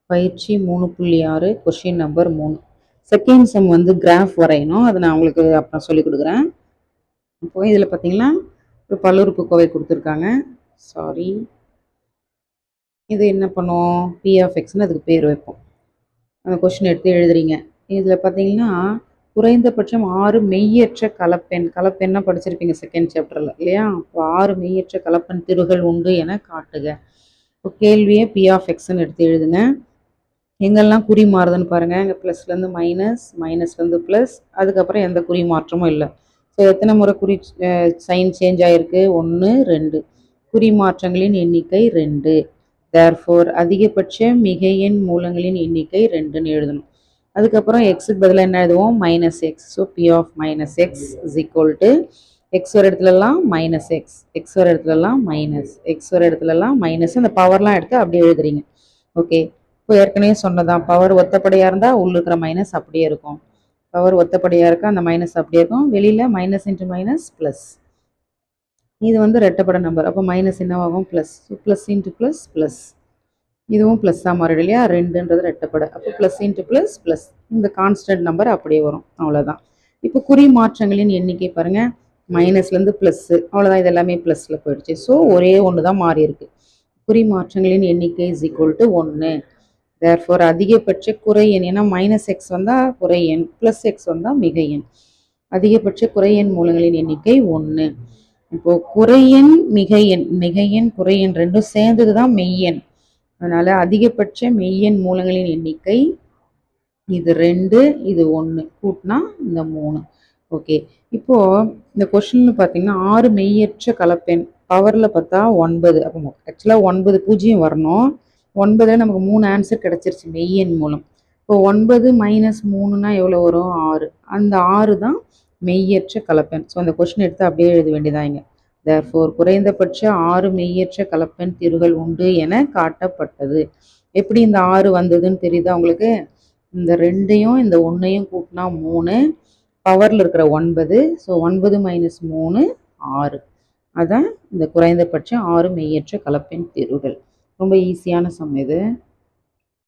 பயிற்சி 3.6 question number 3. Second sum வந்து graph வரையணும். அதை நான் உங்களுக்கு அப்புறம் சொல்லிக் கொடுக்குறேன். இப்போ இதில் பார்த்தீங்கன்னா ஒரு பல்லுறுப்புக்கோவை கொடுத்துருக்காங்க. சாரி, இது என்ன பண்ணுவோம், பி ஆஃப் எக்ஸ்னு அதுக்கு பேர் வைப்போம். அந்த கொஷின் எடுத்து எழுதுறீங்க. இதில் பார்த்தீங்கன்னா குறைந்தபட்சம் 6 மெய்யற்ற கலப்பெண்ணா படிச்சிருப்பீங்க செகண்ட் சாப்டரில் இல்லையா? இப்போ 6 மெய்யற்ற கலப்பெண் திருகள் உண்டு என காட்டுக. இப்போ கேள்வியை பி ஆஃப் எக்ஸ்ன்னு எடுத்து எழுதுங்க. எங்கெல்லாம் குறி மாறுதுன்னு பாருங்கள். இங்கே ப்ளஸ்லேருந்து மைனஸ், மைனஸ்லேருந்து ப்ளஸ், அதுக்கப்புறம் எந்த குறி மாற்றமும் இல்லை. ஸோ எத்தனை முறை குறி சைன் சேஞ்ச் ஆகிருக்கு? 1, 2. குறி மாற்றங்களின் எண்ணிக்கை 2. தேர்ஃபோர் அதிகபட்ச மிகை எண் மூலங்களின் எண்ணிக்கை 2ன்னு எழுதணும். அதுக்கப்புறம் எக்ஸுக்கு பதிலாக என்ன எழுதுவோம்? Minus x. So P of minus x is equal to x வர இடத்துலலாம் மைனஸ் எக்ஸ், எக்ஸ் வர இடத்துலலாம் மைனஸ், எக்ஸ் வர இடத்துலலாம் மைனஸ். அந்த பவர்லாம் எடுத்து அப்படியே எழுதுறீங்க. ஓகே, இப்போ ஏற்கனவே சொன்னதான், பவர் ஒத்தப்படையாக இருந்தால் உள்ள இருக்கிற மைனஸ் அப்படியே இருக்கும். பவர் ஒத்தப்படையாக இருக்கா, அந்த மைனஸ் அப்படியே இருக்கும். வெளியில் மைனஸ் இன்ட்டு மைனஸ் ப்ளஸ். இது வந்து ரெட்டப்படை நம்பர், அப்போ மைனஸ் என்னவாகும்? Plus. Plus into plus plus. இதுவும் ப்ளஸ்ஸாக மாறிடும் இல்லையா? 2ன்றது ரெட்டப்படை, அப்போ ப்ளஸ் இன்ட்டு ப்ளஸ் ப்ளஸ். இந்த கான்ஸ்டன்ட் நம்பர் அப்படியே வரும், அவ்வளோதான். இப்போ குறி மாற்றங்களின் எண்ணிக்கை பாருங்கள், மைனஸ்லேருந்து ப்ளஸ்ஸு, அவ்வளோதான். இது எல்லாமே ப்ளஸில் போயிடுச்சு. ஸோ ஒரே ஒன்று தான் மாறி இருக்கு. குறி மாற்றங்களின் எண்ணிக்கை இஸ் ஈக்குவல் டு 1. தேர்ஃபோர் அதிகபட்ச குறை எண், ஏன்னா மைனஸ் எக்ஸ் வந்தால் குறை எண், ப்ளஸ் எக்ஸ் வந்தால் மிகை எண். அதிகபட்ச குறை எண் மூலங்களின் எண்ணிக்கை 1. இப்போது குறையெண் மிகையெண் குறையெண் ரெண்டும் சேர்ந்தது தான் மெய்யெண். அதனால் அதிகபட்ச மெய்யெண் மூலங்களின் எண்ணிக்கை இது 2, இது 1, கூட்டினா இந்த 3. ஓகே, இப்போது இந்த கொஷின் பார்த்தீங்கன்னா 6 மெய்யற்ற கலப்பெண், பவரில் பார்த்தா 9. அப்போ ஆக்சுவலாக 9 பூஜ்ஜியம் வரணும். 9 நமக்கு 3 ஆன்சர் கிடச்சிருச்சு மெய்யெண் மூலம். இப்போ 9 மைனஸ் 3னா எவ்வளோ வரும்? 6. அந்த 6 தான் மெய்யற்ற கலப்பெண். ஸோ அந்த கொஷின் எடுத்து அப்படியே எழுத வேண்டியதாங்க. தேர்ஃபோர் குறைந்தபட்ச 6 மெய்யற்ற கலப்பெண் தீர்வுகள் உண்டு என காட்டப்பட்டது. எப்படி இந்த 6 வந்ததுன்னு தெரியுதா உங்களுக்கு? இந்த 2யும் இந்த 1யும் கூட்டினா 3, பவரில் இருக்கிற 9. So 9 minus 3 6. அதான் இந்த குறைந்தபட்ச 6 மெய்யற்ற கலப்பெண் தீர்வுகள். ரொம்ப ஈஸியான சம் இது.